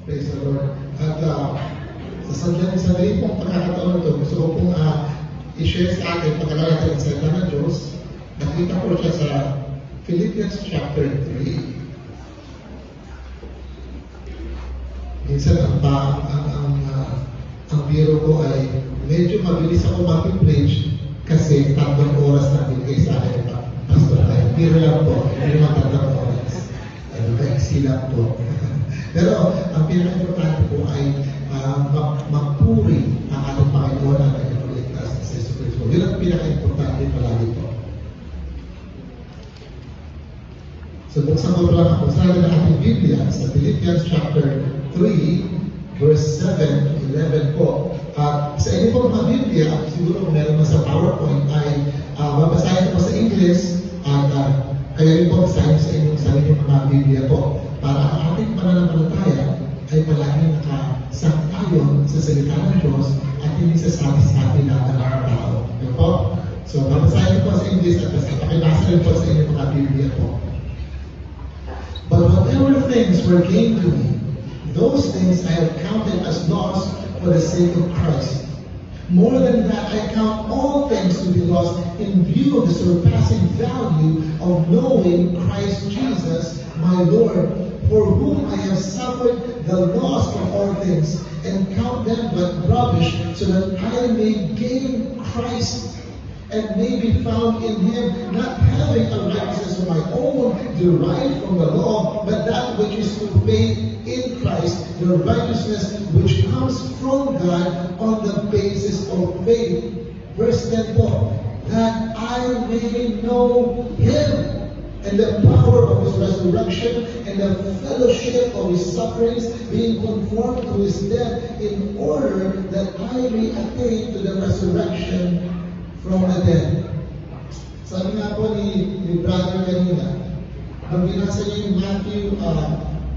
Praise the Lord. At sa sarili pong pagkakataon ito, gusto ko pong i-share sa akin pagkalala natin ang salita ng Diyos. Nakita ko siya sa Philippians chapter 3. Minsan ang biro ko ay medyo mabilis ako mag-preach kasi 3 oras na binigay sa akin ng pastor. Ay, biro lang po, hindi naman 3 oras. Sila po. Pero ang pinaka-importante po ay magpuri ang ating Panginoon at ang ipagligtas sa Jesus Cristo. Yun ang pinaka-importante palagi po. So, buksan ko lang ako sa ating Biblia sa Philippians chapter 3, verse 7, 11 po. Sa inyo po mga Biblia, siguro meron na sa PowerPoint ay babasahin ko sa English at kaya rin po basahin sa inyong sarili mga Biblia po para ang ating pananampalataya ay palaging nakasangkayon sa salita ng Diyos at hindi sasabi-sabi lang ng mga tao. Okay po? So, babasahin ko sa English at pakibasa rin po sa inyong mga Biblia po. But whatever things were gained to me, those things I have counted as loss for the sake of Christ. More than that, I count all things to be lost in view of the surpassing value of knowing Christ Jesus, my Lord, for whom I have suffered the loss of all things, and count them but rubbish, so that I may gain Christ and may be found in Him, not having a righteousness of my own derived from the law, but that which is through faith in Christ, the righteousness which comes from God on the basis of faith. Verse 10 po, that I may know Him and the power of His resurrection and the fellowship of His sufferings, being conformed to His death, in order that I may attain to the resurrection from the dead. Sabi nga po ni brother kanina, nung binasa niya yung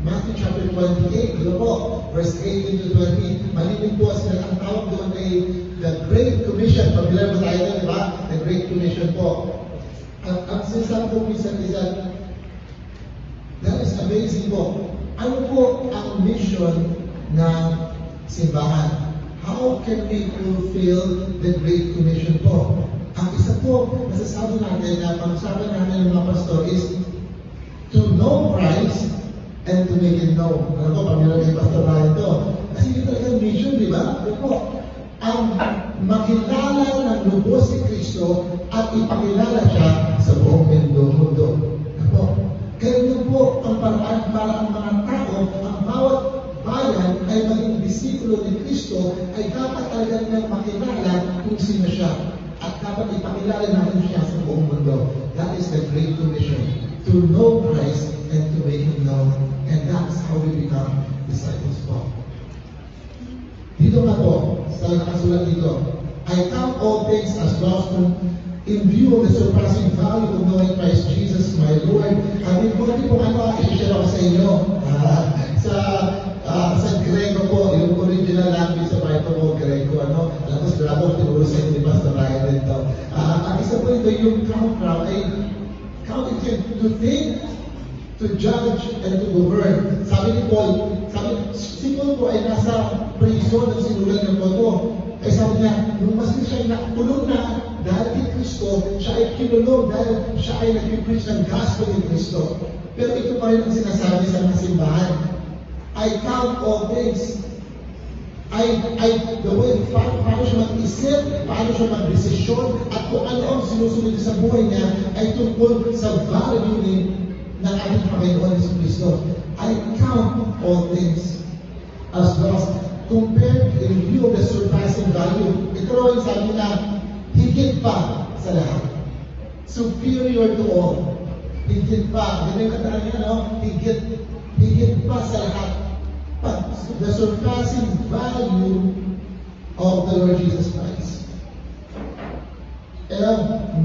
Matthew chapter 28, ito po, verse 18 to 20, malinig po sila ang tawag doon ay the Great Commission. Familiar ba tayo doon, di ba? The Great Commission po. Ang sinasabi po minsan is that is amazing po. Ano po ang mission ng simbahan? How can we fulfill the Great Commission po? Ang isa po, nasasabi natin na pag-usapan namin ng mga pastor is to know Christ and to make Him known. Ano po, pamilya kay Pastor Ryan to. Kasi yun talagang mission, di ba? Ano po, ang makilala ng lubos si Kristo at ipakilala siya sa buong mundo. Ano po? Kaya yun po ang paraan para ang mga tao, ang bawat bayan ay maging disipulo ni Kristo, ay dapat talaga niyang makilala kung sino siya. At dapat ipakilala natin siya sa buong mundo. That is the Great Commission. To know Christ and to make Him known. And that's how we become disciples po. Dito nga po, sa nakasulat dito, I count all things as lost in view of the surpassing value of knowing Christ Jesus, my Lord. Hindi po i-share ako sa inyo. Sa Grego po, yung original language sa Bible po, Grego, ano? Alam ko, sigurado, tinuro sa inyo ni Pastor Ryan dito. Ang isa po ito, yung count ay count it to think, to judge, and to govern. Sabi ni Paul, si Paul po ay nasa prison ng sinulan ng Paul. Ay sabi niya, nung mas siya nakulong na dahil kay Kristo, siya ay kinulong dahil siya ay nag-preach ng gospel ni Kristo. Pero ito pa rin ang sinasabi sa mga simbahan. I count all things. The way, paano siya mag-isip, paano siya mag-desisyon, at kung ano ang sinusunod sa buhay niya ay tungkol sa value ng ating Panginoon ni Kristo. I count all things as lost compared in view of the surpassing value. Ito rin sabi na, higit pa sa lahat. Superior to all. Higit pa. Ganun yung kataan niya, no? Higit pa sa lahat. The surpassing value of the Lord Jesus Christ. And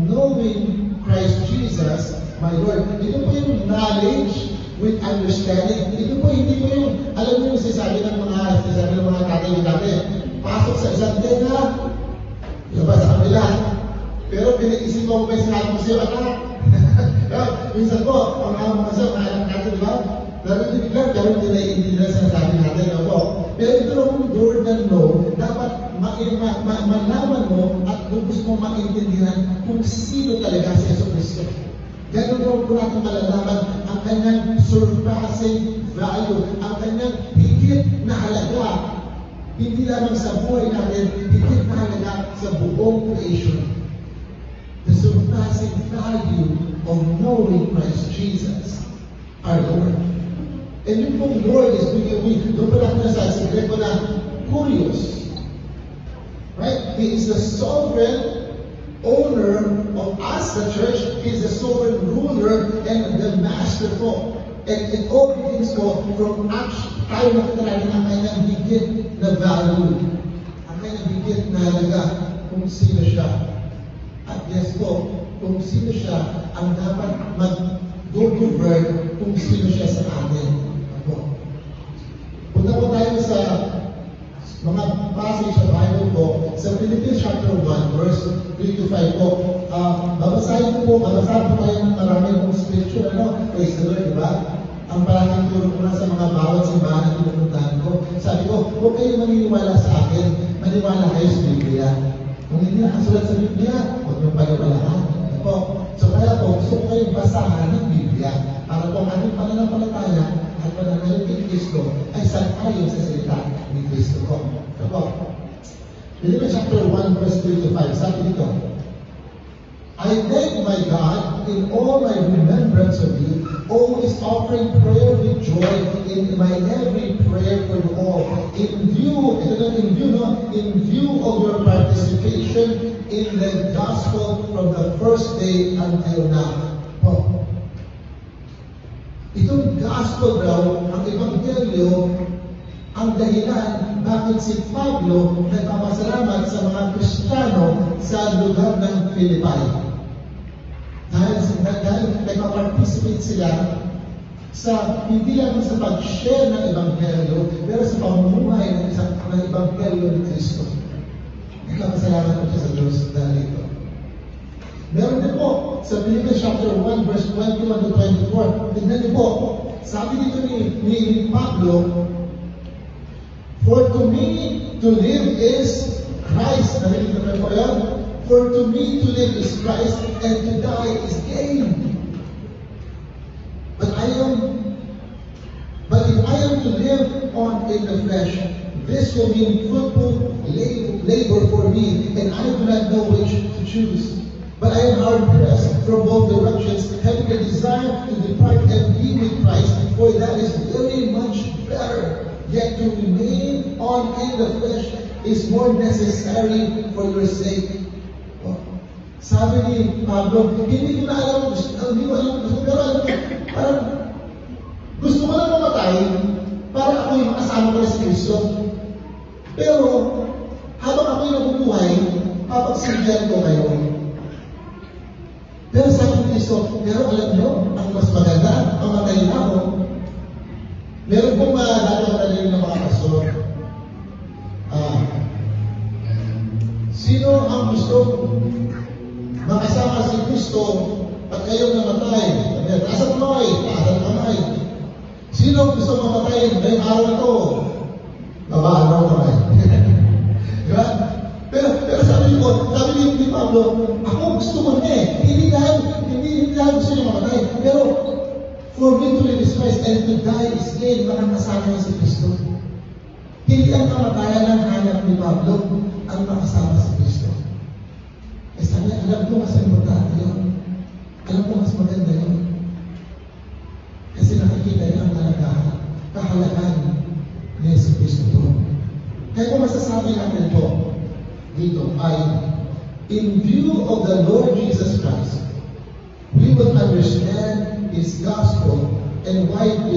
knowing Christ Jesus, my Lord, ito po yung knowledge with understanding. Ito po, hindi po yung, alam mo yung sinasabi ng mga tatay natin, pasok sa isang tenga, labas sa kabila. Pero pinag-isip mo ba yung sinabi mo sa'yo, anak? Minsan po, ang mga anak natin, di ba? Lalo din biglang, gawin din na sinasabi natin, more than know, dapat malaman mo at gusto mo maintindihan kung sino talaga si Yesu Cristo. Ganun daw po natin malalaman ang kanyang surpassing value, ang kanyang higit na halaga. Hindi lamang sa buhay natin, higit na halaga sa buong creation. The surpassing value of knowing Christ Jesus, our Lord. And yung pong Lord is doon pa natin sa Grego na kurios. Right? He is the sovereign owner of us, the church. He is the sovereign ruler and the master po. And it all begins po from action. Tayo nakita natin ang kanyang higit na value. Ang kanyang higit na halaga kung sino siya. At yes po, kung sino siya ang dapat mag-govern kung sino siya sa atin. Punta po tayo sa mga passage sa Bible po, sa Philippians chapter 1, verse 3 to 5 po. Babasahin po tayo ng maraming pong scripture, praise the Lord, di ba? Ang parating turo ko na sa mga bawat simbahan na pinupuntahan ko. Sabi ko, huwag kayo maniniwala sa akin, maniwala kayo sa Biblia. Kung hindi nakasulat sa Biblia, huwag niyong paniwalaan. So kaya po, gusto ko kayong basahan ng Biblia para po ang ating pananampalataya at pananalig ni Kristo ay sang-ayon sa salita ni Kristo po. Philippians chapter 1, verse 3 to 5, sabi dito, I thank my God in all my remembrance of you, always offering prayer with joy in my every prayer for you all, in view of your participation in the gospel from the first day until now. Itong gospel daw, ang ebanghelyo, ang dahilan bakit si Pablo nagpapasalamat sa mga Kristiyano sa lugar ng Philippi. Dahil nagpaparticipate sila sa hindi lang sa pag-share ng ebanghelyo, pero sa pamumuhay ng ebanghelyo ni Kristo. Nagpapasalamat po siya sa Diyos dahil ito. Meron din po sa Philippians chapter 1, verse 21 to 24. Tignan niyo po, sabi dito ni Pablo, for to me to live is Christ. Narinig naman po yan. For to me to live is Christ and to die is gain. But if I am to live on in the flesh, this will mean fruitful labor for me, and I do not know which to choose. But I am hard-pressed from both directions, having a desire to depart and be with Christ, for that is very much better. Yet to remain on in the flesh is more necessary for your sake. Sabi ni Pablo, hindi ko na alam, pero alam ko, parang gusto ko lang mamatay para ako yung makasama ko si Kristo. Pero habang ako yung nabubuhay, papagsilbihan ko kayo. Pero sabi ni Kristo, pero alam nyo, ang mas maganda, mamatay na ako. Meron pong dati ang nalilig ng mga pastor. Sino ang gusto makasama si Kristo at kayong namatay? Taas ang kamay, taas ang kamay. Sino ang gusto mamatay ngayong araw na ito? Babaan ako kamay. Diba? Pero sabi ni Pablo, ako gusto mo na eh. Hindi dahil gusto niya mamatay. Pero for me to live is Christ and to die is gain, makakasama niya si Kristo. Hindi ang kamatayan ang hanap ni Pablo, ang makasama si Kristo. Eh sabi, alam ko mas importante yun. Alam ko mas maganda yun. Kasi nakikita niya ang kahalagan ni Yesu Kristo doon. Kaya kung masasabi natin po, dito ay, in view of the Lord Jesus Christ, we will understand His gospel and why for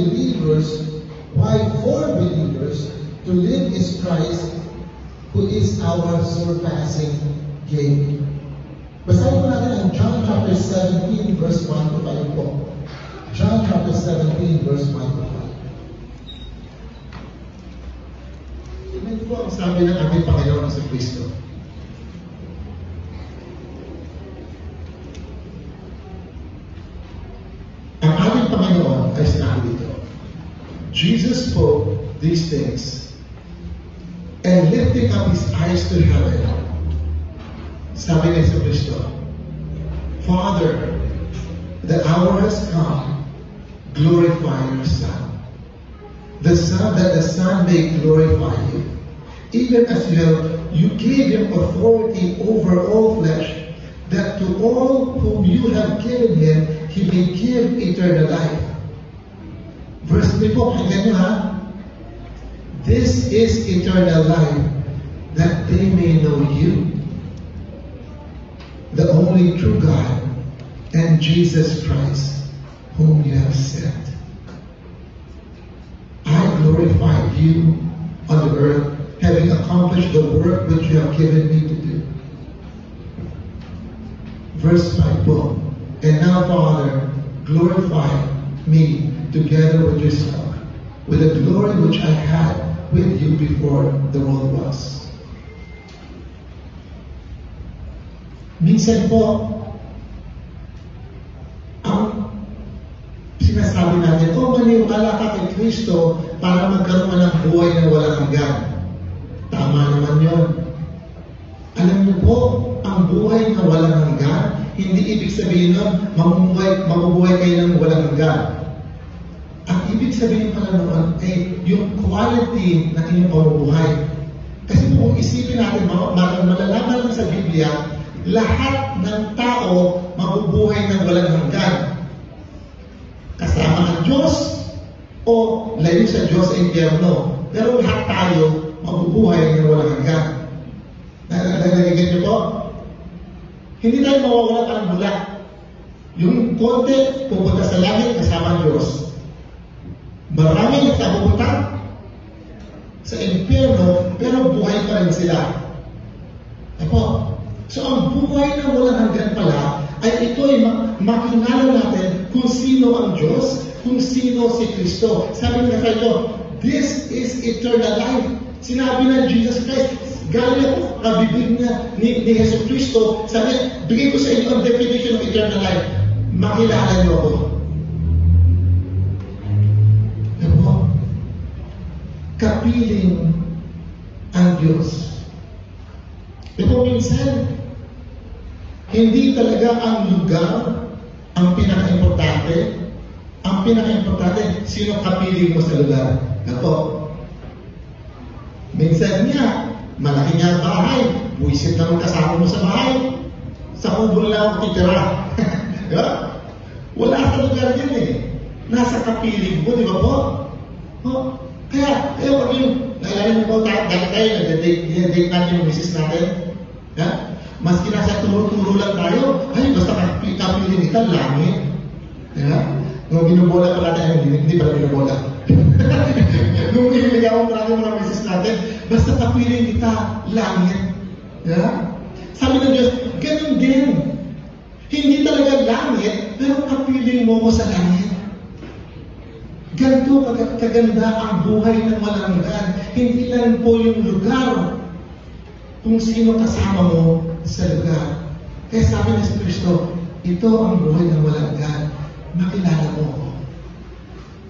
believers, to live is Christ, who is our surpassing gain. Basahin po natin ang John chapter 17, verse 1 to 5 po. John chapter 17, verse 1 to 5. Tignan po ang sabi ng ating Panginoon sa Kristo. Ang ating Panginoon ay sinabi dito, Jesus spoke these things and lifting up his eyes to heaven, sabi ni Kristo, Father, the hour has come, glorify your Son. That the Son may glorify you, even as you gave him authority over all flesh, that to all whom you have given him, he may give eternal life. Verse 3 po, pakinggan nyo ha. This is eternal life, that they may know you, the only true God, and Jesus Christ, whom you have sent. I glorified you on the earth, having accomplished the work which you have given me to do. Verse 5 po, and now, Father, glorify me together with yourself, with the glory which I had with you before the world was. Minsan po, ang sinasabi natin, maniwala ka kay Kristo para magkaroon ng buhay na walang hanggan. Tama naman yun. Alam niyo po, ang buhay na walang hanggan, hindi ibig sabihin nun, mabubuhay kayo ng walang hanggan. Ang ibig sabihin pala noon ay yung quality ng inyong pamumuhay. Kasi kung isipin natin, malalaman lang sa Biblia, lahat ng tao mabubuhay ng walang hanggan. Kasama ang Diyos o layo sa Diyos sa impyerno. Pero lahat tayo mabubuhay ng walang hanggan. Nagagigit niyo po? Hindi tayo mawawala ng bula. Yung konti pupunta sa langit kasama ang Diyos. Marami nagsapupunta sa impyerno pero buhay pa rin sila. Ako. So ang buhay na walang hanggan pala ay ito ay makilala natin kung sino ang Diyos, kung sino si Kristo. Sabi nga sa ito, this is eternal life. Sinabi ng Jesus Christ, galing ako kabibig niya ni Jesus Kristo, sabi, bigay ko sa inyo ang definition of eternal life. Makilala niyo ako. Ako, kapiling ang Diyos. Ito minsan, hindi talaga ang lugar ang pinaka-importante. Ang pinaka-importante, sino kapiling mo sa lugar. Ako. Minsan niya, malaki niya ang bahay, buwisit naman kasama mo sa bahay. Sa kubo lang ako titira. Diba? Wala sa lugar yan eh. Nasa kapiling mo, di ba po? Oh. Kaya pag yung, naalala mo ba tayo, nag-date natin yung misis natin? Ha? Maski nasa turo-turo lang tayo, ay basta kapiling kita, langit. Diba? Nung binubola pa natin, hindi pala binubola. Nung iniligawan pa natin mga misis natin, basta kapiling kita, langit. Yeah? Sabi ng Diyos, ganun din. Hindi talaga langit, pero kapiling mo sa langit. Ganito kaganda ang buhay ng walang hanggan. Hindi lang po yung lugar kung sino kasama mo sa lugar. Kaya sabi ng Kristo, ito ang buhay ng walang hanggan. Makilala mo ako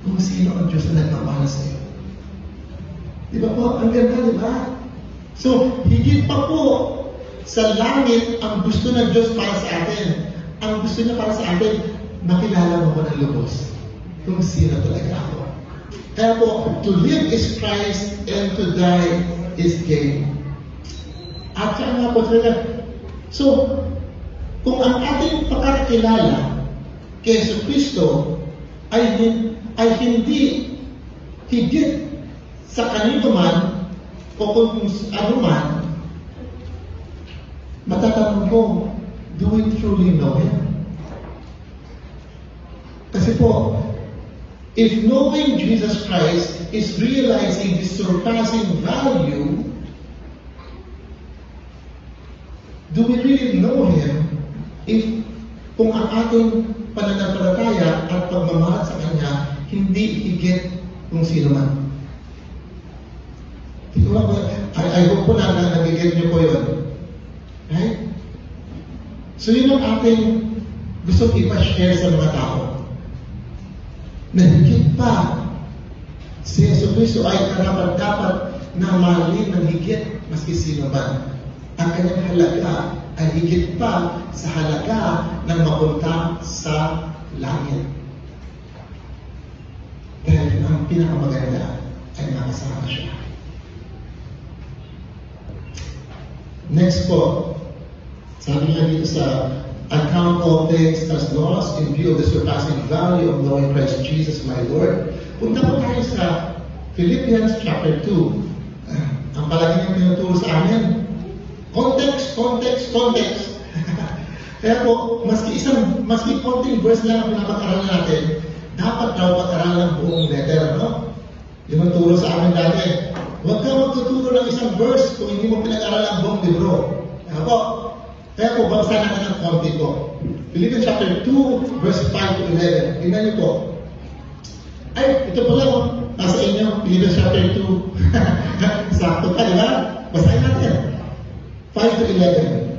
kung sino ang Diyos na nagmamahal sa iyo. Di ba po? Ang ganda, di ba? So, higit pa po sa langit ang gusto ng Diyos para sa atin. Ang gusto niya para sa atin, makilala mo ko ng lubos kung sino talaga ako. Kaya po, to live is Christ and to die is gain. At saan nga po talaga? So, kung ang ating pagkakilala kay Jesus Kristo ay hindi higit sa kanino man o kung ano man, matatanong ko, do we truly know Him? Kasi po, if knowing Jesus Christ is realizing His surpassing value, do we really know Him if kung ang ating pananampalataya at pagmamahal sa Kanya hindi higit kung sino man? I hope po na nagigit niyo po yun. Right? So yun ang ating gusto ipa-share sa mga tao. Na higit pa, si Yesu Cristo ay karapat-dapat na mahalin ng higit maski sino man. Ang kanyang halaga ay higit pa sa halaga ng mapunta sa langit. Dahil ang pinakamaganda ay nakasama siya. Next po, sabi nga dito sa account all things as lost in view of the surpassing value of knowing Christ Jesus my Lord. Punta po tayo sa Philippians chapter 2. Ang palagi niyang tinuturo sa amin, context. Kaya po, maski konting verse lang ang pinapag-aralan natin, dapat daw pag-aralan ng buong letter, no? Yung magturo sa amin dati, huwag ka magtuturo ng isang verse kung hindi mo pinag-aralan ang buong libro. Kaya po, bangsa natin ng konti po. Philippians chapter 2, verse 5 to 11. Tingnan niyo po. Ay, ito pala po. Nasa inyo, Philippians chapter 2. Sakto ka, di ba? Basahin natin. 5 to 11.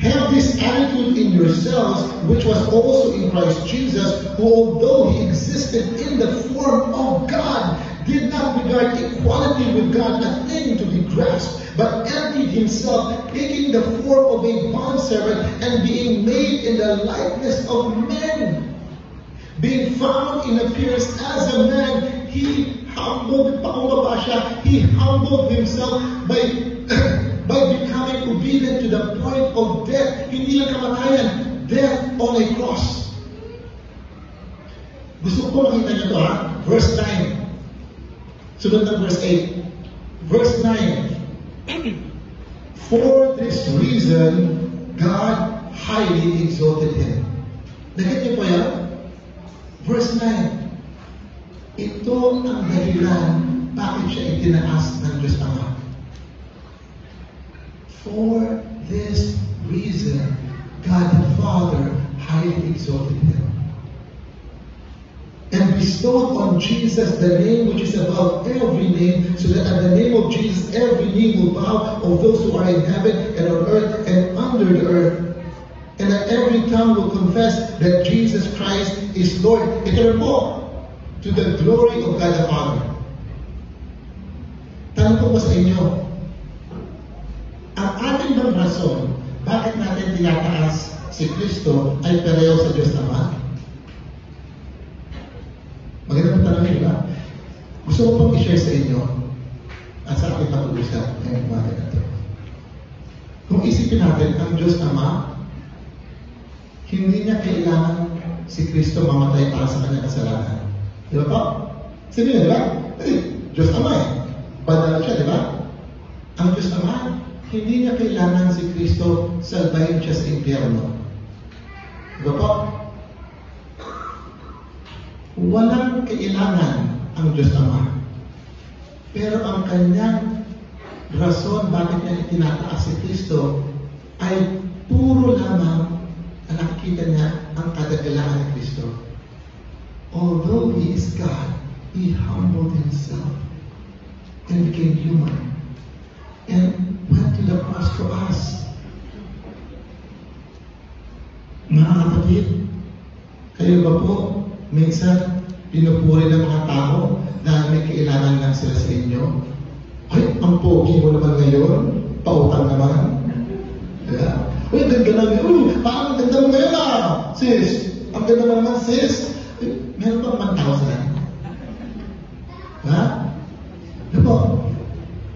Have this attitude in yourselves, which was also in Christ Jesus, who although he existed in the form of God, did not regard equality with God a thing to be grasped, but emptied himself, taking the form of a bondservant and being made in the likeness of men. Being found in appearance as a man, he humbled himself by becoming obedient to the point of death. Hindi lang kamatayan, death on a cross. Gusto ko makita niyo ito, ha? Verse 9. Sunod ng verse 8. Verse 9. For this reason, God highly exalted him. Nakita niyo po yan? Verse 9. Ito ang dahilan bakit siya itinaas ng Diyos Ama. For this reason, God the Father highly exalted him and bestowed on Jesus the name which is above every name, so that at the name of Jesus every knee will bow, of those who are in heaven and on earth and under the earth, and that every tongue will confess that Jesus Christ is Lord. Ito po, to the glory of God the Father. Tanong ko ba sa inyo, ang ating bang rason bakit natin tinataas si Kristo ay pareho sa Diyos Ama? Magandang tanong yun, ba? Gusto ko pong i-share sa inyo at sa ating pag-uusap ngayong umaga na ito. Kung isipin natin ang Diyos Ama, hindi niya kailangan si Kristo mamatay para sa kanyang kasalanan. Di ba po? Sabi niya, di ba? Diyos Ama eh. Banal siya, di ba? Ang Diyos Ama, hindi niya kailangan si Kristo salbahin siya sa impyerno. Di ba po? Walang kailangan ang Diyos Ama. Pero ang kanyang rason bakit niya itinataas si Kristo ay puro lamang na nakikita niya ang kadagalaan ni Kristo. Although He is God, He humbled Himself and became human and went to the cross for us. Mga kapatid, kayo ba po minsan pinupuri ng mga tao dahil may kailangan lang sila sa inyo? Ay, ang pogi mo naman ngayon, pautang naman. Yeah. Uy, ganda namin. Uy, parang ganda mo ngayon sis. Ang ganda mo naman sis. Meron bang 1,000? Ha? Ano po?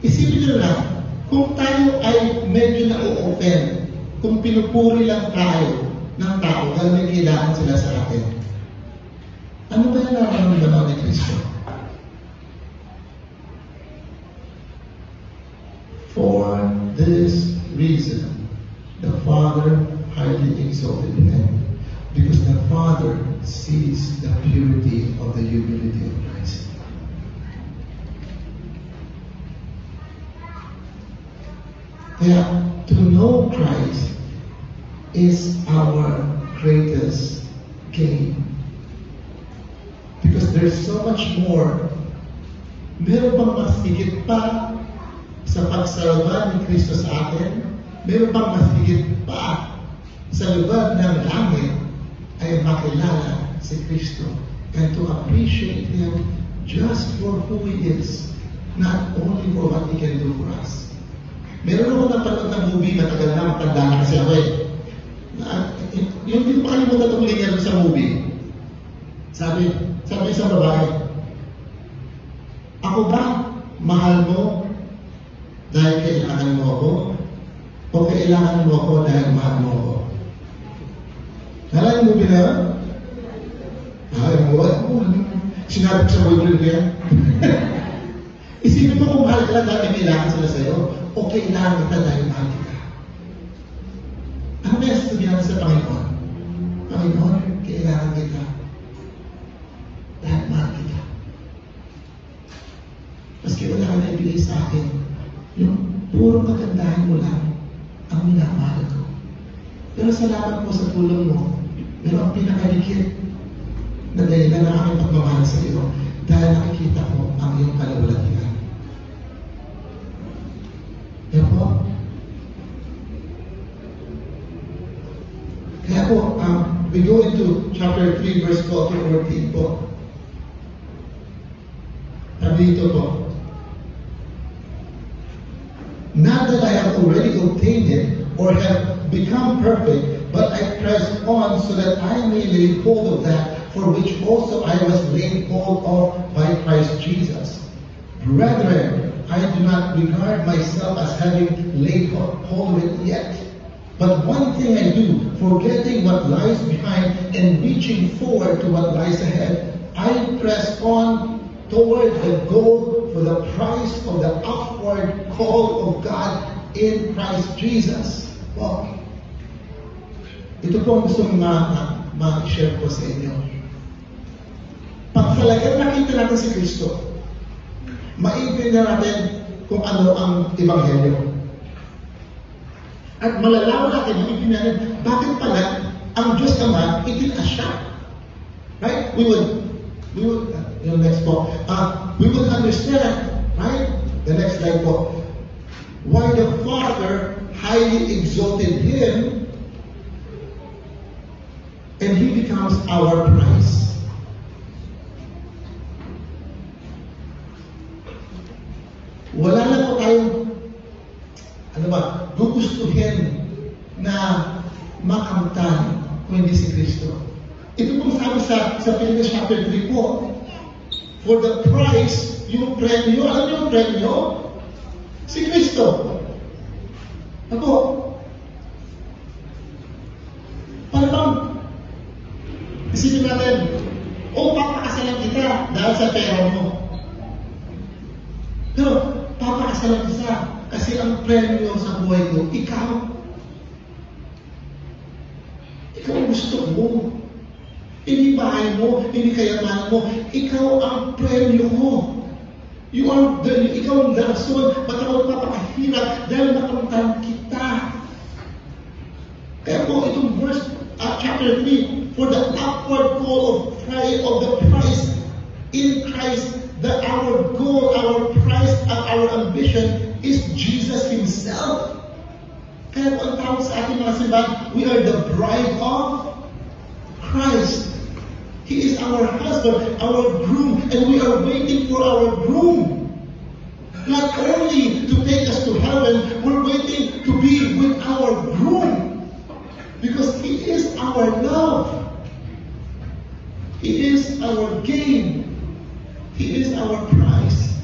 Isipin nyo lang, kung tayo ay medyo na-o-offend, kung pinupuri lang tayo ng tao dahil may kailangan sila sa atin, ano ba yung nararamdaman ni Kristo? For this reason, the Father highly exalted him, because the Father sees the purity of the humility of Christ. Kaya, to know Christ is our greatest gain. Because there's so much more. Meron bang mas higit pa sa pagsalba ni Kristo sa atin? Meron bang mas higit pa sa lugar ng langit ay makilala si Kristo and to appreciate Him just for who He is. not only for what He can do for us. Meron ako napanood ng movie, matagal na, matanda na kasi ako eh. Yung hindi ko makalimutan itong linya doon sa movie. Sabi isang babae, ako ba mahal mo dahil kailangan mo ako? O kailangan mo ako dahil mahal mo ako? Nalala yung movie na yun? Sinabi ko sa boyfriend ko yan. Isipin mo kung mahal ka lang dahil kailangan sila sa'yo o kailangan kita dahil mahal kita. Ano ba yung sabihan sa Panginoon? Panginoon, kailangan kita dahil mahal kita. Maski wala ka na ibigay sa akin, yung puro kagandahan mo lang ang minamahal ko. Pero salamat po sa tulong mo. Pero ang pinakalikit na dahilan ng aking pagmamahal sa iyo dahil nakikita ko ang iyong kalawalatian. Kaya po, we go into chapter 3, verse 12 to 14 po. Sabi ito po, not that I have already obtained it or have become perfect, but I press on so that I may lay hold of that for which also I was laid hold of by Christ Jesus. Brethren, I do not regard myself as having laid hold of it yet. But one thing I do, forgetting what lies behind and reaching forward to what lies ahead, I press on toward the goal for the prize of the upward call of God in Christ Jesus. Wow. Ito po ang gusto ma-share ko sa inyo. Pag talagang nakita natin si Kristo, maiintindihan natin kung ano ang Ebanghelyo. At malalaman natin, maiintindihan natin, bakit pala ang Diyos Ama itinaas siya. Right? We would next po, we would understand, right? The next slide po. Why the Father highly exalted Him and He becomes our prize. Wala na po tayong gugustuhin na makamtan kung hindi si Kristo. Ito pong sabi sa Philippians chapter 3 po, for the price, yung premyo, alam niyo yung premyo? Si Kristo. Ako, para bang isipin natin, papakasalan kita dahil sa pera mo. Pero, papakasalan kita kasi ang premyo sa buhay ko, ikaw. Ikaw ang gusto mo. Hindi bahay mo, hindi kayamanan mo. Ikaw ang premyo mo. Ikaw ang rason, ba't ako napakahirap dahil nakamtan kita. Kaya po itong verse, chapter 3, for the upward call of the prize in Christ, that our goal, our prize, and our ambition is Jesus Himself. Kaya po ang tawag sa ating mga simbahan, we are the bride of Christ. He is our husband, our groom, and we are waiting for our groom. Not only to take us to heaven, we're waiting to be with our groom. Because He is our love. He is our gain. He is our prize.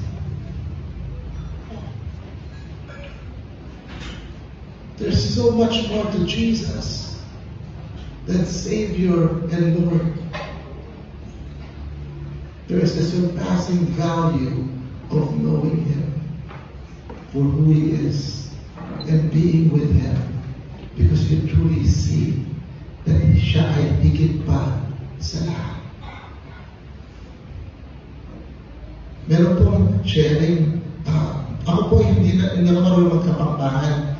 There's so much more to Jesus than Savior and Lord. There is a surpassing value of knowing Him for who He is and being with Him, because you truly see that siya ay higit pa sa lahat. Meron pong sharing. Ako po hindi naman marunong magkapangbahan.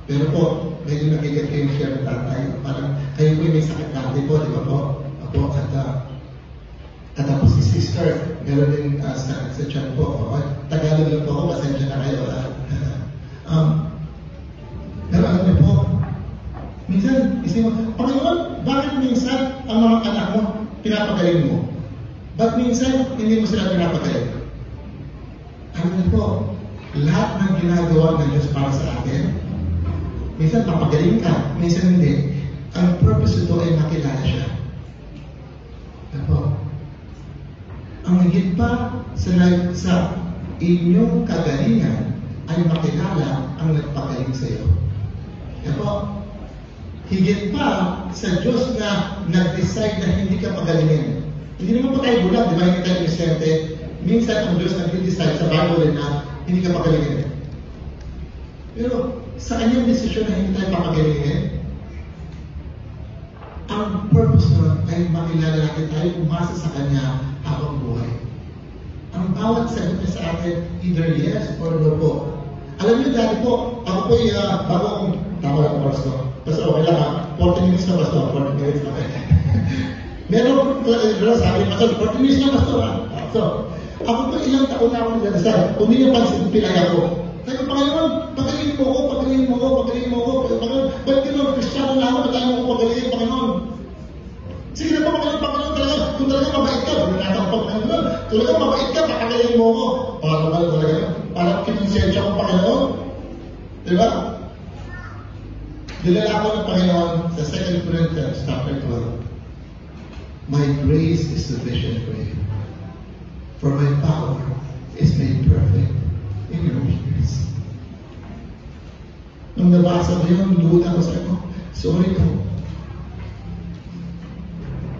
Pero po, medyo nagigat kayong share ng tatay. Parang kayo po may sakit dati po, di ba po? Ako at ako si sister, meron din sakit sa tiyan po. Tagalog lang po ako, pasensya na kayo. Pero alam niyo po, minsan, isip mo, Panginoon, bakit minsan ang mga anak mo pinapagaling mo? Ba't minsan hindi mo sila pinapagaling? Alam niyo po, lahat ng ginagawa ng Diyos para sa atin, minsan papagaling ka, minsan hindi. Ang purpose ito ay makilala siya. Ano po? Ang higit pa sa inyong kagalingan ay makilala ang nagpagaling sa iyo. Ano po? Higit pa sa Diyos na nag-decide na hindi ka pagalingin. Hindi naman po tayo bulag, di ba? Hindi tayo presente. Minsan ang Diyos nag-decide sa Bible rin na hindi ka pagalingin. Pero sa kanyang desisyon na hindi tayo papagalingin, ang purpose nun ay makilala natin tayo umasa sa Kanya habang buhay. Ang bawat sagot niya sa atin, either yes or no po. Alam niyo, dati po, ako po bago akong, tama lang ang oras ko. Basta okay lang ha, 40 minutes na basta, 40 minutes na kayo. Meron sabi, basta 40 minutes na basta ha. So, ako po ilang taon na ako nagdadasal. Kung hindi niya pansin, pinaya ko. Sabi ko, Panginoon, pagalingin mo ko, pagalingin mo ko, pagalingin mo ko, Panginoon, ba't gano'n, Kristiyano na ako, ba't tayo mo ko pagalingin, Panginoon? Sige na po, Panginoon, talaga, kung talaga mabait ka, binatang pa, Panginoon, talaga mabait ka, pagalingin mo ko. Parang ba talaga, parang kinonsensya ko, Panginoon. Diba? Dilala ako ng Panginoon sa 2 Corinthians chapter 12. My grace is sufficient for you, for my power is made perfect in your weakness. Nung nabasa ko yun, luta ko sa ako, sorry po.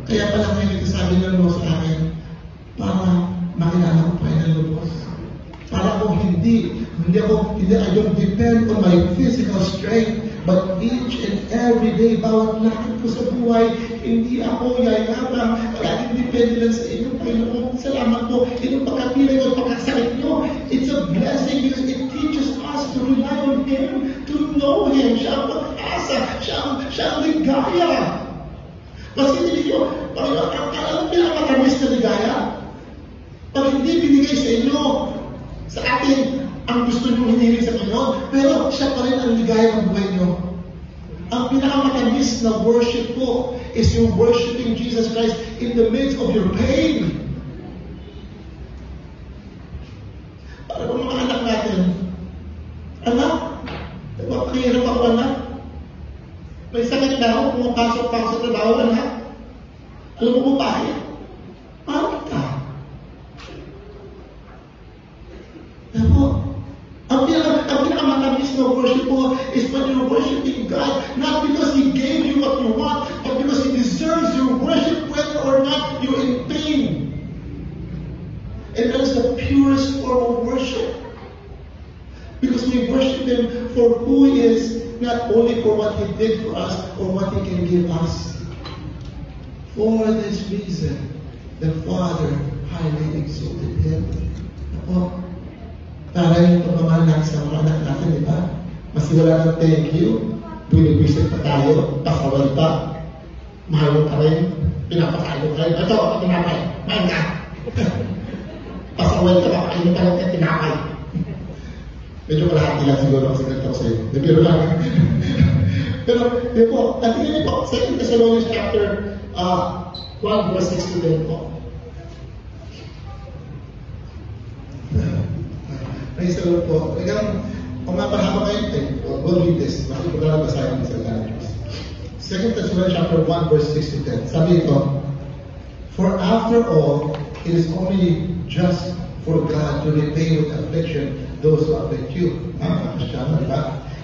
Kaya pala ngayon ito sabi ng Lord sa akin, para makilala ko pa ng lubos. Para ako I don't depend on my physical strength, but each and every day, bawat lakad ko sa buhay, hindi ako yayabang, palaging depende lang sa inyo, Panginoon. Salamat po, inyong pagkapiling o pagkasakit nyo. It's a blessing because it teaches us to rely on Him, to know Him. Siya ang pag-asa, siya ang ligaya. Kasi hindi nyo, Panginoon, alam niya ang matamis na ligaya? Pag hindi binigay sa inyo, sa atin, ang gusto nyo hinihiling sa Panginoon, pero siya pa rin ang ligaya ng buhay nyo. Ang pinakamatamis na worship po is yung worshiping Jesus Christ in the midst of your pain. Para kung mga anak natin, anak, diba pahirap ako anak? May sakit na ako, pumapasok pa ako sa trabaho, anak. Alam mo po bakit? Bakit ka? Diba? Ang pinakamatamis na worship po is when you're worshiping God, not because He gave you what you want, but because He deserves your worship whether or not you're in pain. And that is the purest form of worship. Because we worship Him for who He is, not only for what He did for us or what He can give us. For this reason, the Father highly exalted Him. Ako, para yung pagmamahal natin sa mga anak natin, di ba? Mas wala ng thank you, binibisit pa tayo, pasawal pa, mahal mo pa rin, pinapakain mo pa rin. Ito, tinapay, mahal ka. Pasawal ka, papakain mo pa rin, tinapay. Medyo kalahati lang siguro kasi nagtako sa'yo. Pero lang. Pero, yun po, at tingnan niyo po, 2 Thessalonians chapter 1 verse 6 to 10 po. Praise the Lord po. Talagang, kung mapahaba kayo, we'll read this. Bakit ko lang basahin sa language. 2 Thessalonians chapter 1 verse 6 to 10. Sabi ito, for after all, it is only just for God to repay with affliction those who afflict you.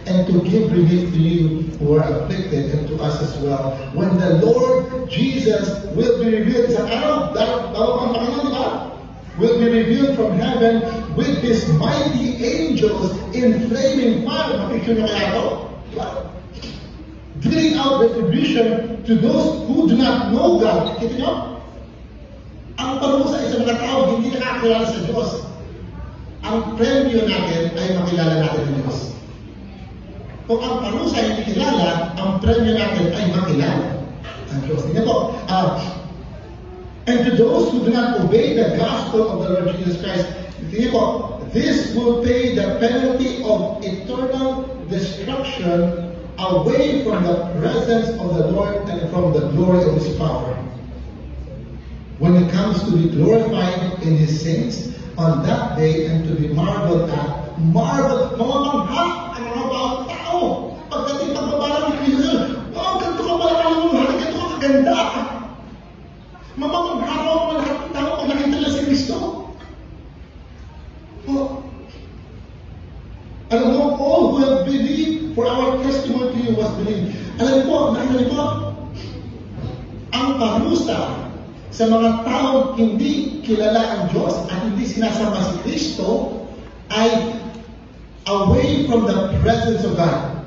And to give relief to you who are afflicted and to us as well. When the Lord Jesus will be revealed sa araw, ang Panginoon, di ba? Will be revealed from heaven with His mighty angels in flaming fire. Mapicture na kaya ito? Diba? Dealing out retribution to those who do not know God. Kita nyo? Ang parusa sa mga tao, hindi nakakilala sa Diyos. Ang premyo natin ay makilala natin ang Diyos. Kung ang parusa ay hindi kilala, ang premyo natin ay makilala ang Diyos. Tingnan po. And to those who do not obey the gospel of the Lord Jesus Christ, this will pay the penalty of eternal destruction away from the presence of the Lord and from the glory of His power. When it comes to be glorified in His saints, on that day and to be marveled at. Marveled, mamamangha ang mga bawat tao. Pagdating pagbabala ni Kristo, wow, ganito ka pala kaluluhan, ganito ka kaganda. Mamamangha raw ang lahat ng tao pag nakita nila si Kristo. Oh. Alam mo, all who have believed, for our testimony to you was believed. Alam po, nakita po, ang parusa sa mga taong hindi kilala ang Diyos at hindi sinasama si Kristo ay away from the presence of God.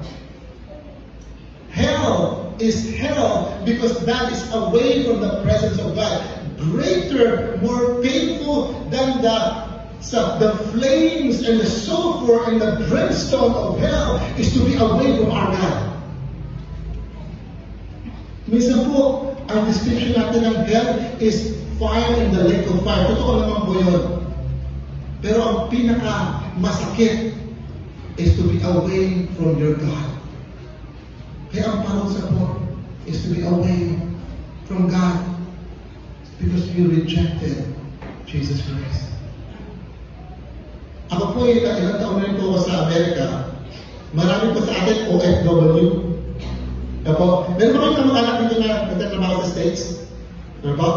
Hell is hell because that is away from the presence of God. Greater, more painful than the flames and the sulfur and the brimstone of hell is to be away from our God. Minsan po, ang description natin ng hell is fire in the lake of fire. Totoo naman po yun. Pero ang pinaka-masakit is to be away from your God. Kaya ang parusa po is to be away from God because you rejected Jesus Christ. Ako po, ilang taon rin po sa Amerika. Marami po sa atin OFW. Opo, meron ba kayong anak dito na nagtatrabaho sa States? Meron ba?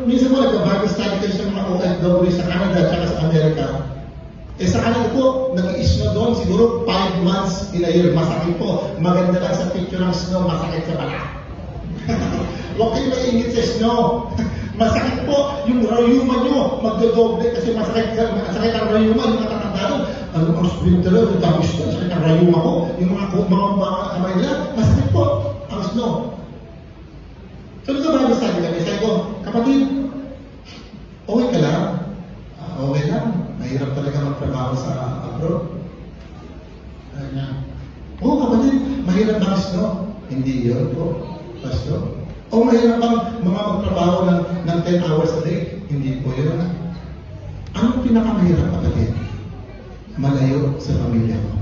Minsan po nag-Bible study kayo sa mga OFW sa Canada at sa Amerika. Sa Canada po, nag-i-snow doon siguro 5 months in a year. Masakit po. Maganda lang sa picture ng snow, masakit sa pala. Huwag kayo maingit sa snow. Masakit po yung rayuma nyo, magdodoble kasi masakit ang rayuma, yung matatanda doon. Ano ang sprinter doon, yung dami snow, masakit ang rayuma ko, yung mga kamay nila, masakit po ang snow. So, nagkabago study kami, sabi ko, kapatid, okay ka lang? Okay lang, mahirap talaga magtrabaho sa abroad. Oo, kapatid, mahirap ang snow. Hindi yun po, pastor. O mahirap bang mga magtrabaho ng 10 hours a day? Hindi po yun. Anong pinakamahirap, kapatid? Malayo sa pamilya mo.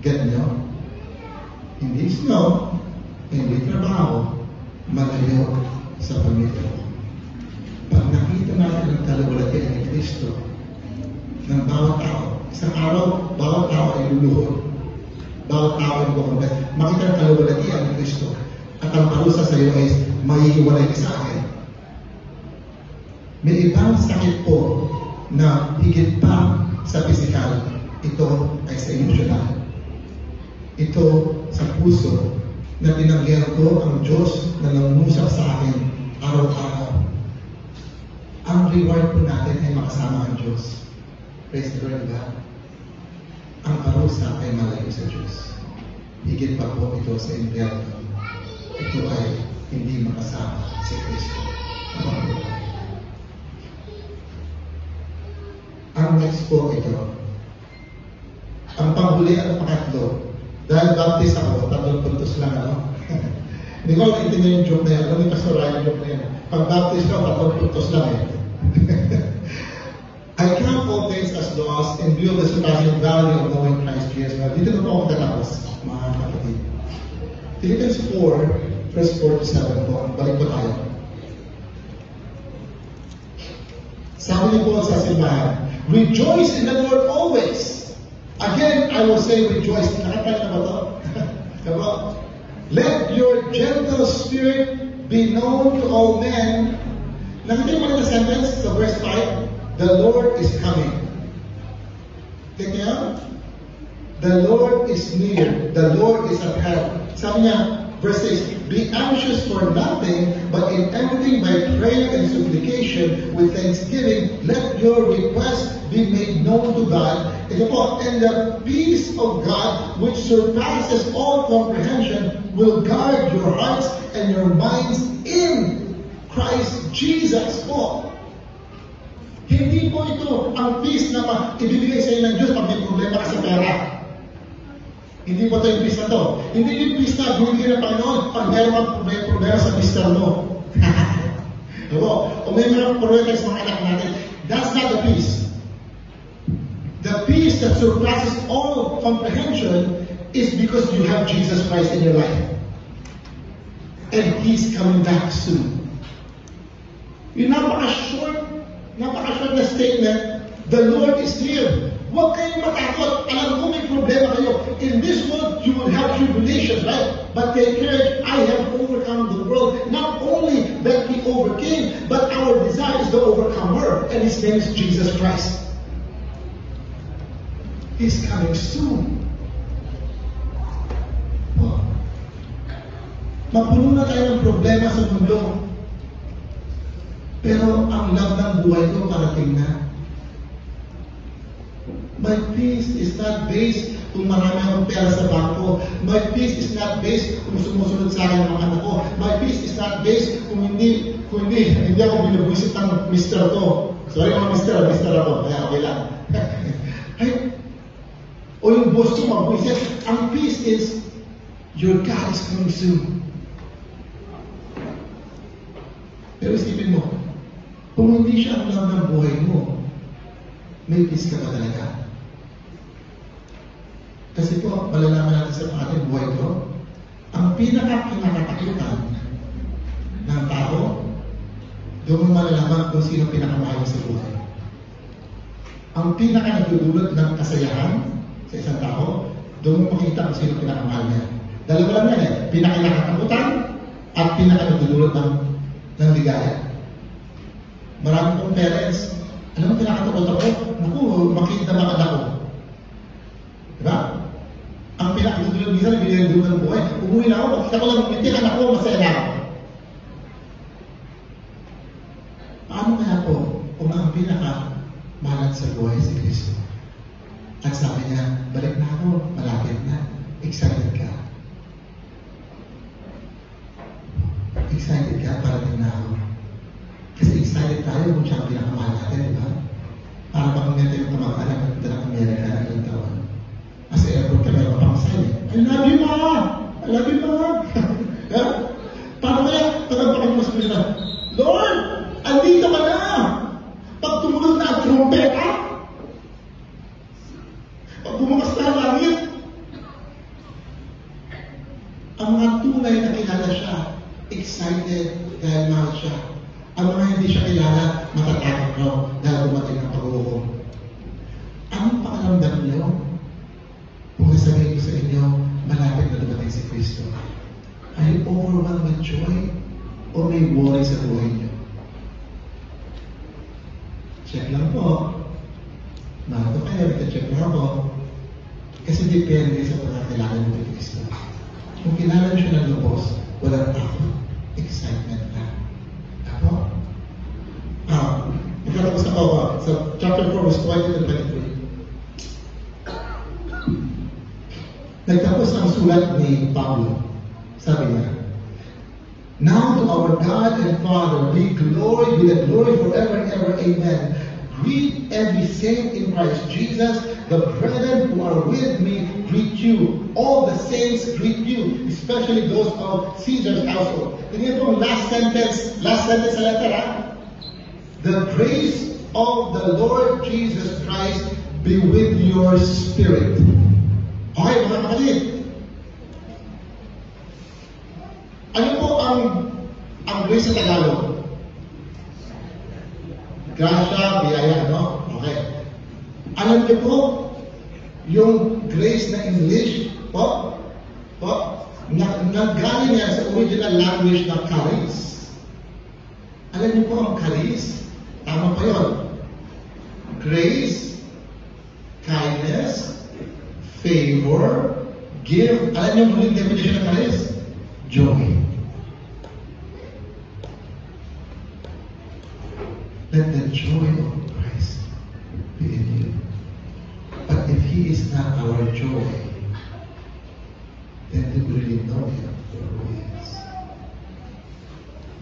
Get nyo? Hindi snow, hindi trabaho, malayo sa pamilya mo. Pag nakita natin ang kalawalatian ni Kristo ng bawat tao, isang araw, bawat tao ay luluhod. Bawat tao ay bukumbes. Makita ang kalawalatian ni Kristo. At ang parusa sa iyo ay mahihiwalay ka sa akin. May ibang sakit po na higit pa sa physical. Ito ay sa emosyonal. Ito sa puso na binagyan ko ang Diyos na nangungusap sa akin araw-araw. Ang reward po natin ay makasama ang Diyos. Praise the Lord God. Ang parusa ay malayo sa Diyos. Higit pa po ito sa impyerno. Ito ay hindi makasama si Kristo. Ang next po ito. Ang panghuli at pangatlo. Dahil baptist ako, 3 puntos lang ano. Hindi ko naintindihan yung joke na yan. Alam mo Pastor Ryan yung joke na yan. Pag baptist ako, 3 puntos lang eh. I count all things as lost in view of the surpassing value of knowing Christ Jesus. Dito na po ako tatapos, mga kapatid. Philippians 4, verse 4 to 7 po. Balik po tayo. Sabi niyo po sa simbahan, rejoice in the Lord always. Again, I will say rejoice. Nakatayo na ba ito? Diba? Let your gentle spirit be known to all men. Nakita mo na the sentence sa verse 5? The Lord is coming. Take niya? The Lord is near. The Lord is at hand. Sabi niya, verse 6, be anxious for nothing, but in everything by prayer and supplication with thanksgiving, let your requests be made known to God. Ito po, and the peace of God, which surpasses all comprehension, will guard your hearts and your minds in Christ Jesus po. Hindi po ito ang peace na ibibigay sa iyo ng Diyos pag may problema ka sa pera. Hindi po ito yung peace na to. Hindi yung peace na binigay ng Panginoon pag meron kang problema sa mister mo. O may meron problema sa mga anak natin. That's not the peace. The peace that surpasses all comprehension is because you have Jesus Christ in your life. And He's coming back soon. Yung napaka-short na statement, the Lord is near. Huwag kayong matakot. Alam ko may problema kayo. In this world, you will have tribulations, right? But take courage, I have overcome the world. Not only that we overcame, but our desire is the overcomer. And His name is Jesus Christ. He's coming soon. Oh. Mapuno na tayo ng problema sa mundo. Pero ang love ng buhay ko parating na. My peace is not based kung marami akong pera sa bangko. My peace is not based kung sumusunod sa akin ang mga anak ko. My peace is not based kung hindi ako binubwisit ng mister ko. Sorry mga mister ako. Kaya okay lang. O yung boss ko mabwisit. Ang peace is, your God is coming soon. Pero isipin mo, kung hindi siya ang love ng buhay mo, may peace ka ba talaga? Kasi po, malalaman natin sa ating buhay ko, ang pinaka-kinakatakutan ng tao, doon mo malalaman kung sino pinakamahal sa buhay. Ang pinaka-nagdudulot ng kasayahan sa isang tao, doon mo makita kung sino pinakamahal niya. Dalawa lang yan eh, pinaka-kinakatakutan at pinaka-nagdudulot ng ligaya. Marami kong parents, alam mo pinakatakot ako? Naku, makita mga anak ko. Diba? Ang pinakadudulog minsan, binilindulog ng buhay. Umuwi na ako, makita ko lang, ngiti anak ko, masaya na ako. Paano kaya po kung ang pinaka-mahal sa buhay si Kristo? At sabi niya, balik na ako, malapit na. Excited ka? Excited ka? Parating na ako. Kasi excited tayo kung siya ang pinakamahal natin, di ba? Para bang nga tayo tumawag na punta ng Amerika na ilang taon. Kasi airport ka meron pang sign. I love you, Ma! I love you, Ma! Paano kaya? Tagabakit mo sa na, Lord! Andito ka na! Pag tumulog na ang trumpeta, pag bumukas na ang langit, ang mga tunay na kilala siya, excited dahil mahal siya. Ang mga hindi siya kilala, matatakot raw dahil dumating ang pag-uhukom. Anong pakiramdam niyo kung sasabihin ko sa inyo, malapit na dumating si Kristo? Are you overwhelmed with joy o may worry sa buhay niyo? Check lang po. Narito kayo, check lang ako. Kasi depende sa pagkakilala niyo kay Kristo. Kung kilala niyo siya ng lubos, walang takot, excitement na. Ako? Magkatapos ako sa chapter 4, verse 20 to 23. Nagtapos ang sulat ni Pablo. Sabi niya, now to our God and Father be the glory forever and ever. Amen. Greet every saint in Christ Jesus. The brethren who are with me greet you. All the saints greet you, especially those of Caesar's household. Tingnan po, last sentence sa letter, ha? The grace of the Lord Jesus Christ be with your spirit. Okay, mga kapatid. Ano po ang grace sa Tagalog? Grasya, biyaya, no? Okay. Alam niyo po, yung grace na English, nagaling yan sa original language na charis. Alam niyo po ang charis? Tama pa yun. Grace, kindness, favor, gift. Alam niyo ang definition ng charis? Joy. Let the joy of Christ be in you. But if He is not our joy, then do we really know Him for who He is?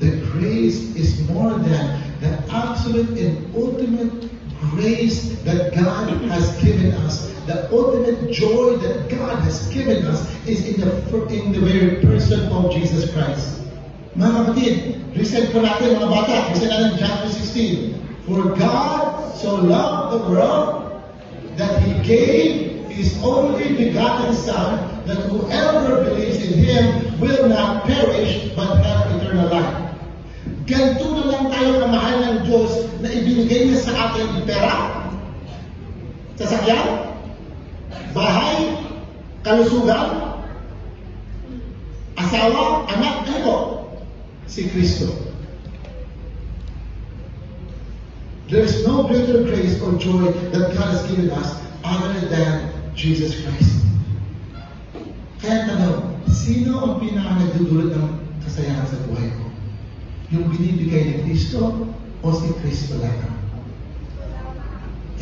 The grace is more than the absolute and ultimate grace that God has given us. The ultimate joy that God has given us is in the very person of Jesus Christ. Mga kapatid, recite po natin mga bata, recite natin John 3:16. For God so loved the world that He gave His only begotten Son, that whoever believes in Him will not perish but have eternal life. Ganito na lang tayo kamahal ng Diyos na ibinigay niya sa atin yung pera, sasakyan, bahay, kalusugan, asawa, anak, ano po? Si Kristo. There is no greater grace or joy that God has given us other than Jesus Christ. Kaya tanong, sino ang pinaka-nagdudulot ng kasayahan sa buhay ko? Yung binibigay ni Kristo o si Kristo lang?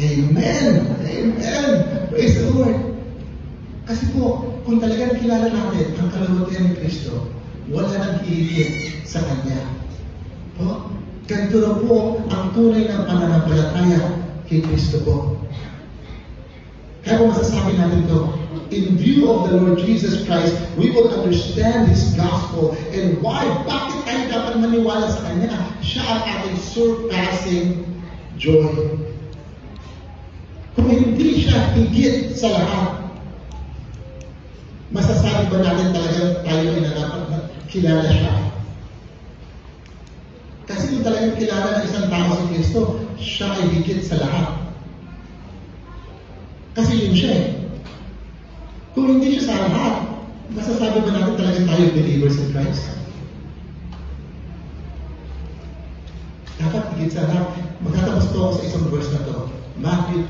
Amen! Amen! Praise the Lord! Kasi po, kung talagang kilala natin ang kaluluwalhatian ni Kristo, wala nang hihigit sa Kanya. Po, ganito na po ang tunay ng pananampalataya kay Kristo po. Kaya po masasabi natin ito, in view of the Lord Jesus Christ, we will understand His gospel and why, bakit tayo dapat maniwala sa Kanya? Siya ang ating surpassing joy. Kung hindi siya higit sa lahat, masasabi ba natin talagang tayo ay dapat na kilala siya? Kasi kung talagang kilala ng isang tao si Kristo, siya ay higit sa lahat. Kasi yun siya eh. Kung hindi siya sa lahat, masasabi ba natin talagang tayo believers in Christ? Dapat higit sa lahat. Magtatapos po ako sa isang verse na to. Matthew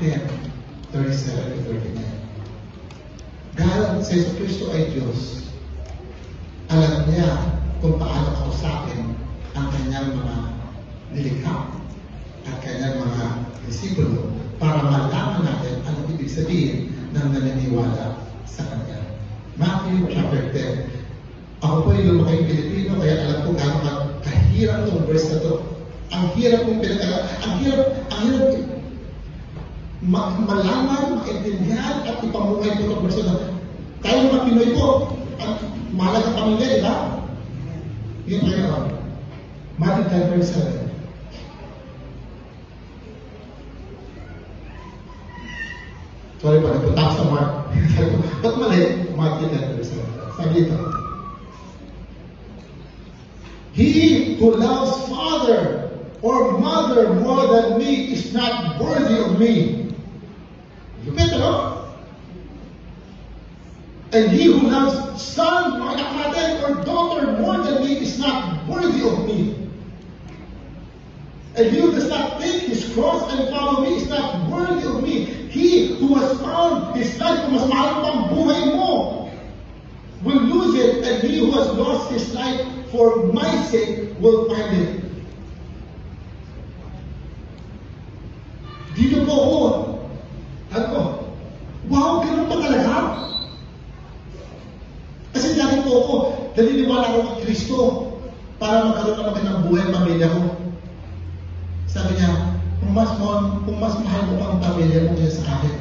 10:37-39. Dahil sa Yesu Kristo ay Diyos, alam niya kung paano kausapin ang kanyang mga nilikha at kanyang mga disipulo para malaman natin ano ibig sabihin ng naniniwala sa Kanya. Matthew chapter 10. Ako po ay lumakay Pilipino, kaya alam ko gano'n kahirap itong verse na ito. Ang hirap kong pinag-alam. Ang hirap malaman, maintindihan at ipamuhay po itong verse na tayo mga Pinoy po, at mahalagang pamilya, di ba? Yun tayo na. Matthew 10:7. Sorry pa, nagpunta sa Mark. Ba't mali? Matthew 10:7. Sabi ito. He who loves father or mother more than me is not worthy of me. You get it, no? And he who loves son, mga anak natin, or daughter more than me is not worthy of me. And he who does not take his cross and follow me is not worthy of me. He who has found his life, kung mas mahal pang buhay mo, will lose it, and he who has lost his life for my sake will find it. Dito po ako. Ano? Wow, ganun pa talaga? Kasi dati po ako, naniniwala ako kay Kristo para magkaroon naman ng buhay ang pamilya ko. Sabi niya, kung mas mahal mo pa ang pamilya mo kaya sa akin,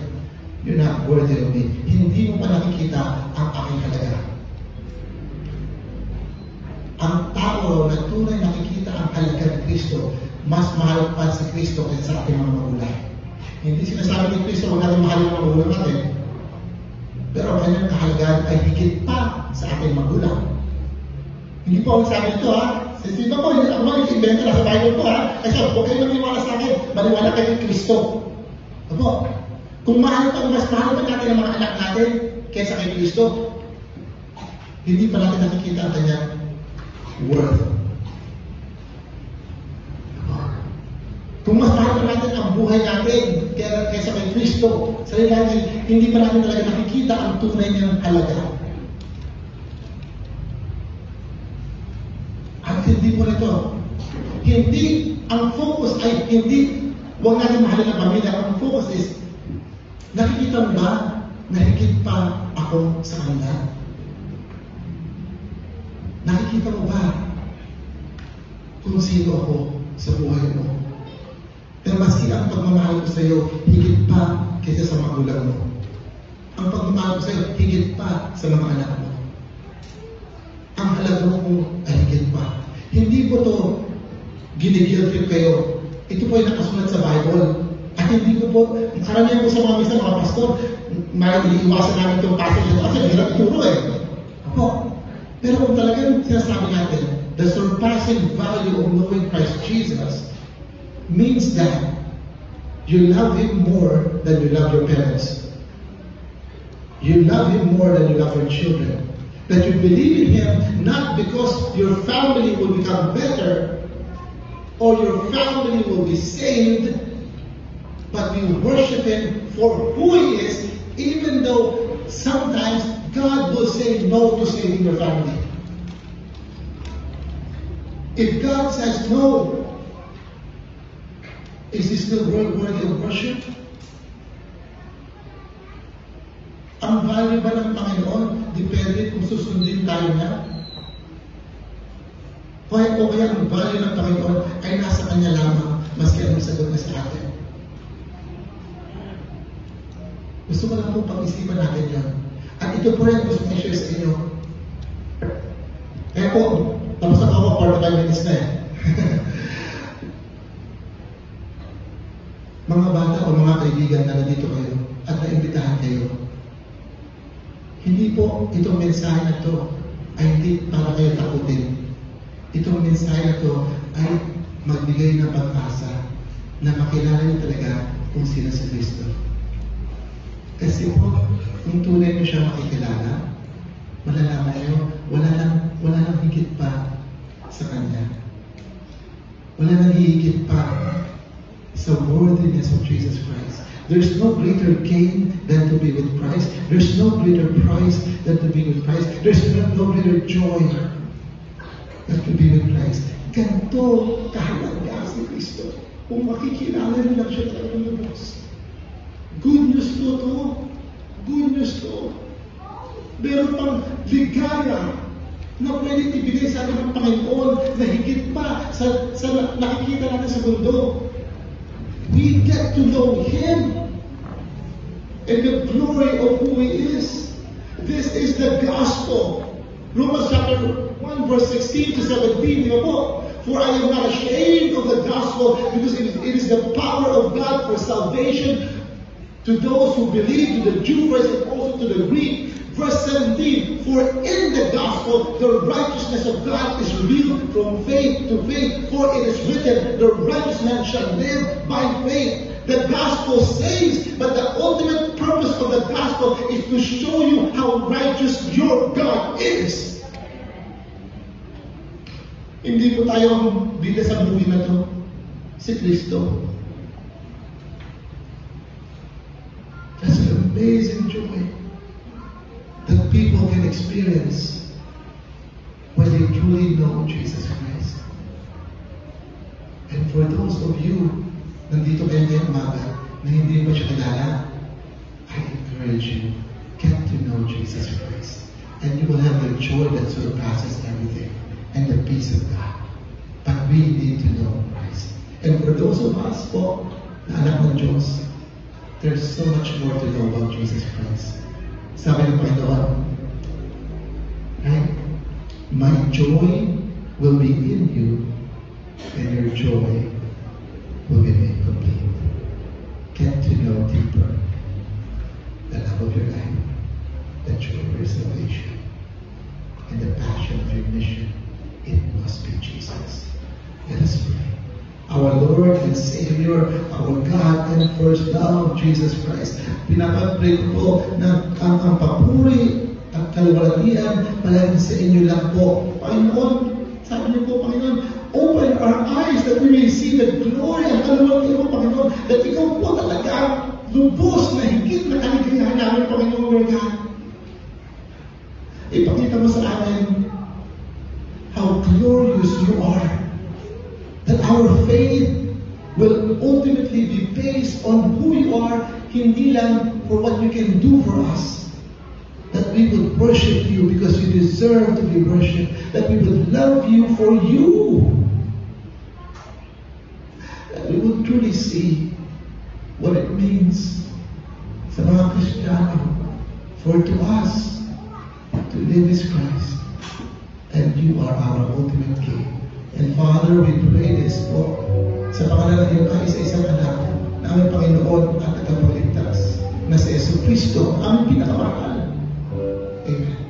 you're not worthy of me. Hindi mo pa nakikita ang aking halaga. Ang tao na tunay nakikita ang halaga ng Kristo, mas mahal pa si Kristo kaysa sa ating mga magulang. Hindi sinasabi ni Kristo, huwag natin mahalin ang magulang natin. Pero ang kanyang kahalagaan ay higit pa sa ating magulang. Hindi po ang sabi ito ha. Sino po, ako mag-invento na sa Bible po ha. Kasi huwag kayo maniwala sa akin. Maniwala kayo kay Kristo. Opo. Kung mahal pa, mas mahal pa natin ang mga anak natin kaysa kay Kristo, hindi pa natin nakikita ang kanyang worth. Kung mas mahal pa natin ang buhay natin kaysa kay Kristo, sarili natin, hindi pa natin talaga nakikita ang tunay niyang halaga. At hindi po nito. Hindi, ang focus ay hindi, huwag natin mahalin ang pamilya. Ang focus is, nakikita mo ba na higit pa ako sa kanila? Nakikita mo ba kung sino ako sa buhay mo? Pero maski ang pagmamahal ko sa iyo, higit pa kaysa sa magulang mo. Ang pagmamahal ko sa iyo, higit pa sa mga anak mo. Ang halaga mo ay higit pa. Hindi po ito ginigil-trip kayo. Ito po ay nakasulat sa Bible. At hindi ko po, karamihan po sa mga misa, mga pastor, maiiwasan namin itong passage ito kasi hirap ituro eh. Ako. Pero kung talagang sinasabi natin, the surpassing value of knowing Christ Jesus means that you love Him more than you love your parents. You love Him more than you love your children. That you believe in Him not because your family will become better or your family will be saved, but we worship Him for who He is, even though sometimes God will say no to saving your family. If God says no, is He still worthy of worship? Ang value ba ng Panginoon, depende kung susundin tayo niya? O kaya ang value ng Panginoon ay nasa Kanya lamang, maski anong sagot na sa atin. Gusto ko lang po pag-isipan natin yan. At ito po rin gusto ko i-share sa inyo. Kaya po, tapos na ako 45 minutes na eh. Mga bata o mga kaibigan na nandito kayo at naimbitahan kayo, hindi po itong mensahe na ito ay hindi para kayo takutin. Itong mensahe na ito ay magbigay ng pag-asa na makilala niyo talaga kung sino si Kristo. Kasi po, kung tunay niyo siya makikilala, malalaman niyo, wala nang higit pa sa Kanya. Wala nang higit pa sa worthiness of Jesus Christ. There's no greater gain than to be with Christ. There's no greater price than to be with Christ. There's no greater joy than to be with Christ. Ganito kahalaga si Kristo. Kung makikilala niyo lang siya talaga ng Diyos. Good news po to. Good news to. Meron pang ligaya na pwede ibigay sa atin ng Panginoon na higit pa sa nakikita natin sa mundo. We get to know Him and the glory of who He is. This is the gospel. Romans chapter 1 verse 16 to 17. For I am not ashamed of the gospel because it is the power of God for salvation to those who believe, to the Jew first and also to the Greek. Verse 17, for in the gospel the righteousness of God is revealed from faith to faith. For it is written, the righteous man shall live by faith. The gospel saves, but the ultimate purpose of the gospel is to show you how righteous your God is. Hindi po tayo ang bida sa buhay na to. Si Kristo. That's an amazing joy that people can experience when they truly know Jesus Christ. And for those of you nandito kayo ngayong umaga na hindi pa siya kilala, I encourage you, get to know Jesus Christ. And you will have the joy that surpasses everything and the peace of God. But we need to know Christ. And for those of us po na anak ng Diyos, there's so much more to know about Jesus Christ. Sabi ng Panginoon, right? My joy will be in you and your joy will be made complete. Get to know deeper the love of your life, the joy of your salvation, and the passion of your mission. It must be Jesus. Let us pray. Our Lord and Savior, our God and first love, Jesus Christ. Pinapapray ko po na ang papuri at kalwalatian palagi sa inyo lang po. Panginoon, sabi niyo po, Panginoon, open our eyes that we may see the glory at kalwalatian mo, Panginoon, that ikaw po talaga ang lubos na higit na kaligayahan namin, Panginoon, Lord God. Ipakita mo sa amin how glorious you are. That our faith will ultimately be based on who you are, hindi lang for what you can do for us. That we would worship you because you deserve to be worshipped. That we would love you for you. That we would truly see what it means sa mga Kristiyano for to us to live is Christ. And you are our ultimate King. And Father, we pray this po sa pangalan ng iyong kaisa-isang anak na aming Panginoon at tagapagligtas na si Jesu Cristo, aming pinakamahal. Amen.